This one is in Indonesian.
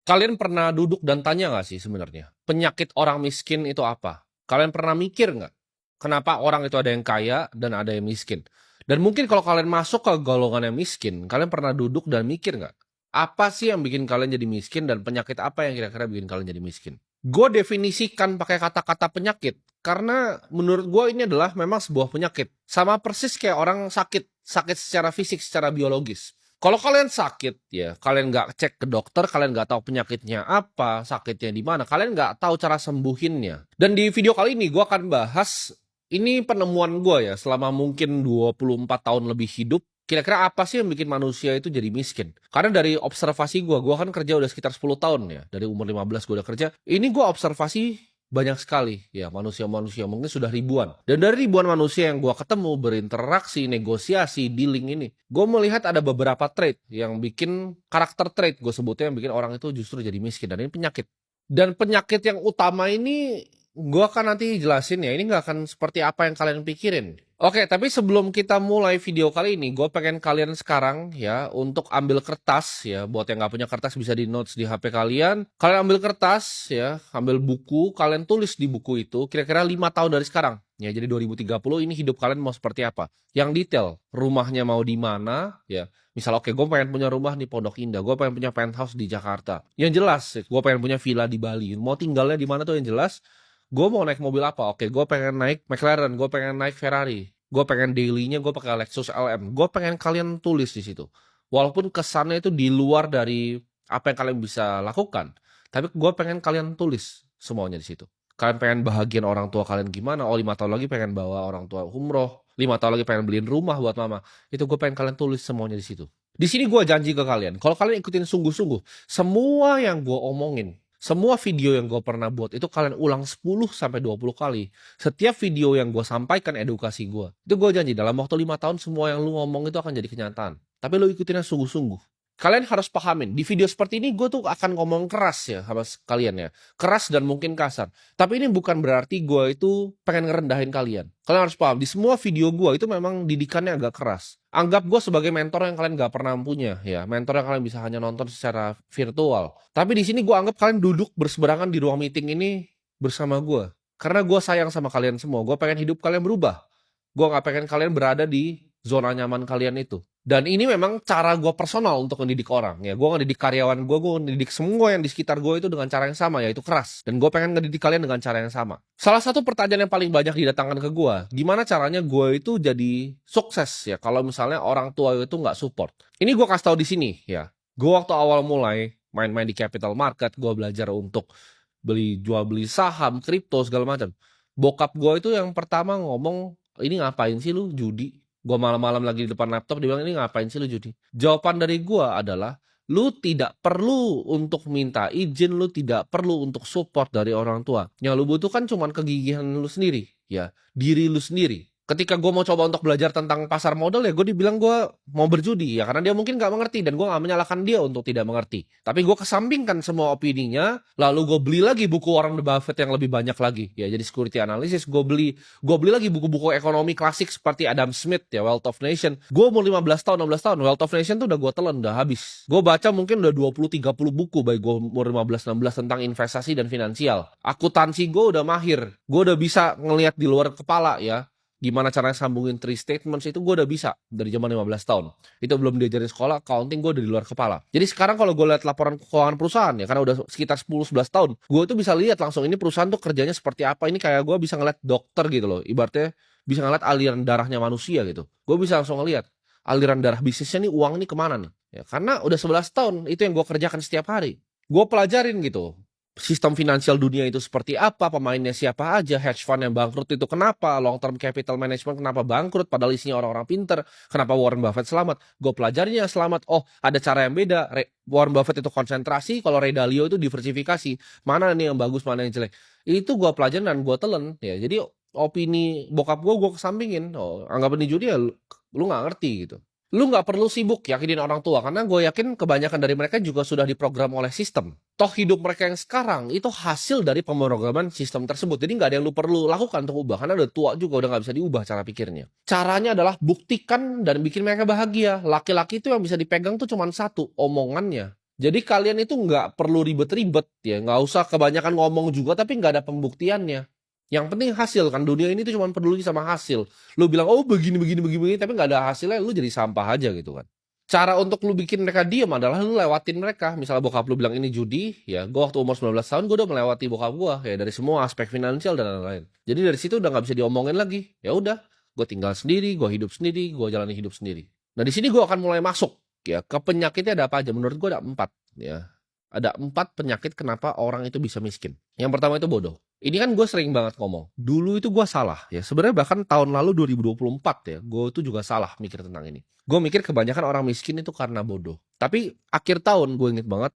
Kalian pernah duduk dan tanya nggak sih sebenarnya, penyakit orang miskin itu apa? Kalian pernah mikir nggak, kenapa orang itu ada yang kaya dan ada yang miskin? Dan mungkin kalau kalian masuk ke golongan yang miskin, kalian pernah duduk dan mikir nggak, apa sih yang bikin kalian jadi miskin dan penyakit apa yang kira-kira bikin kalian jadi miskin? Gue definisikan pakai kata-kata penyakit, karena menurut gue ini adalah memang sebuah penyakit. Sama persis kayak orang sakit, sakit secara fisik, secara biologis. Kalau kalian sakit ya, kalian nggak cek ke dokter, kalian nggak tahu penyakitnya apa, sakitnya di mana, kalian nggak tahu cara sembuhinnya. Dan di video kali ini gue akan bahas, ini penemuan gue ya, selama mungkin 24 tahun lebih hidup, kira-kira apa sih yang bikin manusia itu jadi miskin? Karena dari observasi gue kan kerja udah sekitar 10 tahun ya, dari umur 15 gue udah kerja, ini gue observasi banyak sekali ya manusia-manusia, mungkin sudah ribuan. Dan dari ribuan manusia yang gue ketemu, berinteraksi, negosiasi, dealing ini, gue melihat ada beberapa trait yang bikin, karakter trait gue sebutnya, yang bikin orang itu justru jadi miskin. Dan ini penyakit. Dan penyakit yang utama ini gue akan nanti jelasin ya, ini nggak akan seperti apa yang kalian pikirin. Oke, tapi sebelum kita mulai video kali ini, gue pengen kalian sekarang ya untuk ambil kertas ya. Buat yang nggak punya kertas bisa di notes di HP kalian. Kalian ambil kertas ya, ambil buku, kalian tulis di buku itu kira-kira 5 tahun dari sekarang. Ya, jadi 2030 ini hidup kalian mau seperti apa? Yang detail, rumahnya mau di mana ya. Misal oke, gue pengen punya rumah di Pondok Indah, gue pengen punya penthouse di Jakarta. Yang jelas, gue pengen punya villa di Bali. Mau tinggalnya di mana tuh yang jelas. Gue mau naik mobil apa? Oke, gue pengen naik McLaren, gue pengen naik Ferrari. Gue pengen dailynya gue pakai Lexus LM. Gue pengen kalian tulis di situ. Walaupun kesannya itu di luar dari apa yang kalian bisa lakukan, tapi gue pengen kalian tulis semuanya di situ. Kalian pengen bahagian orang tua kalian gimana? Oh, 5 tahun lagi pengen bawa orang tua umroh. 5 tahun lagi pengen beliin rumah buat mama. Itu gue pengen kalian tulis semuanya di situ. Di sini gue janji ke kalian, kalau kalian ikutin sungguh-sungguh, semua yang gue omongin, semua video yang gue pernah buat itu kalian ulang 10 sampai 20 kali. Setiap video yang gue sampaikan edukasi gue, itu gue janji dalam waktu 5 tahun semua yang lu ngomong itu akan jadi kenyataan. Tapi lu ikutinnya sungguh-sungguh. Kalian harus pahamin, di video seperti ini gue tuh akan ngomong keras ya sama kalian ya. Keras dan mungkin kasar. Tapi ini bukan berarti gue itu pengen ngerendahin kalian. Kalian harus paham, di semua video gue itu memang didikannya agak keras. Anggap gue sebagai mentor yang kalian gak pernah punya ya. Mentor yang kalian bisa hanya nonton secara virtual. Tapi di sini gue anggap kalian duduk berseberangan di ruang meeting ini bersama gue. Karena gue sayang sama kalian semua. Gue pengen hidup kalian berubah. Gue gak pengen kalian berada di zona nyaman kalian itu. Dan ini memang cara gue personal untuk mendidik orang. Ya, gue ngedidik karyawan gue ngedidik semua yang di sekitar gue itu dengan cara yang sama, yaitu keras. Dan gue pengen ngedidik kalian dengan cara yang sama. Salah satu pertanyaan yang paling banyak didatangkan ke gue, gimana caranya gue itu jadi sukses ya kalau misalnya orang tua itu nggak support. Ini gue kasih tahu di sini ya. Gue waktu awal mulai main-main di capital market, gue belajar untuk jual beli saham, kripto segala macam. Bokap gue itu yang pertama ngomong, ini ngapain sih lu judi? Gue malam-malam lagi di depan laptop, dia bilang, ini ngapain sih lu judi? Jawaban dari gue adalah, lu tidak perlu untuk minta izin, lu tidak perlu untuk support dari orang tua. Yang lu butuhkan cuma kegigihan lu sendiri, ya, diri lu sendiri. Ketika gue mau coba untuk belajar tentang pasar modal ya gue dibilang gue mau berjudi ya karena dia mungkin gak mengerti dan gue gak menyalahkan dia untuk tidak mengerti. Tapi gue kesampingkan semua opininya, lalu gue beli lagi buku Warren Buffett yang lebih banyak lagi ya, jadi security analysis. Gue beli lagi buku-buku ekonomi klasik seperti Adam Smith ya, Wealth of Nation. Gue umur 15 tahun 16 tahun Wealth of Nation tuh udah gue telan, udah habis. Gue baca mungkin udah 20-30 buku baik gue umur 15-16 tentang investasi dan finansial. Akuntansi gue udah mahir, gue udah bisa ngelihat di luar kepala ya. Gimana caranya sambungin three statements itu gue udah bisa dari zaman 15 tahun. Itu belum diajarin sekolah, accounting gue udah di luar kepala. Jadi sekarang kalau gue lihat laporan keuangan perusahaan ya, karena udah sekitar 10-11 tahun, gue tuh bisa lihat langsung ini perusahaan tuh kerjanya seperti apa. Ini kayak gue bisa ngeliat dokter gitu loh. Ibaratnya bisa ngeliat aliran darahnya manusia gitu. Gue bisa langsung ngeliat aliran darah bisnisnya nih, uang nih kemana nih. Ya, karena udah 11 tahun, itu yang gue kerjakan setiap hari. Gue pelajarin gitu. Sistem finansial dunia itu seperti apa, pemainnya siapa aja, hedge fund yang bangkrut itu kenapa, long term capital management kenapa bangkrut, padahal isinya orang-orang pinter, kenapa Warren Buffett selamat, gue pelajarinya selamat, oh ada cara yang beda, Warren Buffett itu konsentrasi, kalau Ray Dalio itu diversifikasi, mana nih yang bagus, mana yang jelek, itu gue pelajarin dan gue telen, ya jadi opini bokap gue kesampingin, oh anggap ini judi ya, lu gak ngerti gitu. Lu nggak perlu sibuk yakinin orang tua, karena gue yakin kebanyakan dari mereka juga sudah diprogram oleh sistem. Toh hidup mereka yang sekarang itu hasil dari pemrograman sistem tersebut. Jadi nggak ada yang lu perlu lakukan untuk ubah, karena udah tua juga, udah nggak bisa diubah cara pikirnya. Caranya adalah buktikan dan bikin mereka bahagia. Laki-laki itu yang bisa dipegang tuh cuma satu, omongannya. Jadi kalian itu nggak perlu ribet-ribet ya, nggak usah kebanyakan ngomong juga tapi nggak ada pembuktiannya. Yang penting hasil kan, dunia ini tuh cuma peduli sama hasil. Lu bilang, oh begini, begini, begini, begini, tapi nggak ada hasilnya, lu jadi sampah aja gitu kan. Cara untuk lu bikin mereka diem adalah lu lewatin mereka. Misalnya bokap lu bilang ini judi, ya gue waktu umur 19 tahun gue udah melewati bokap gue ya dari semua aspek finansial dan lain-lain. Jadi dari situ udah nggak bisa diomongin lagi. Ya udah, gue tinggal sendiri, gue hidup sendiri, gue jalani hidup sendiri. Nah di sini gue akan mulai masuk ya ke penyakitnya ada apa aja. Menurut gue ada 4 ya. Ada 4 penyakit kenapa orang itu bisa miskin. Yang pertama itu bodoh. Ini kan gue sering banget ngomong. Dulu itu gue salah ya. Sebenarnya bahkan tahun lalu 2024 ya. Gue itu juga salah mikir tentang ini. Gue mikir kebanyakan orang miskin itu karena bodoh. Tapi akhir tahun gue inget banget.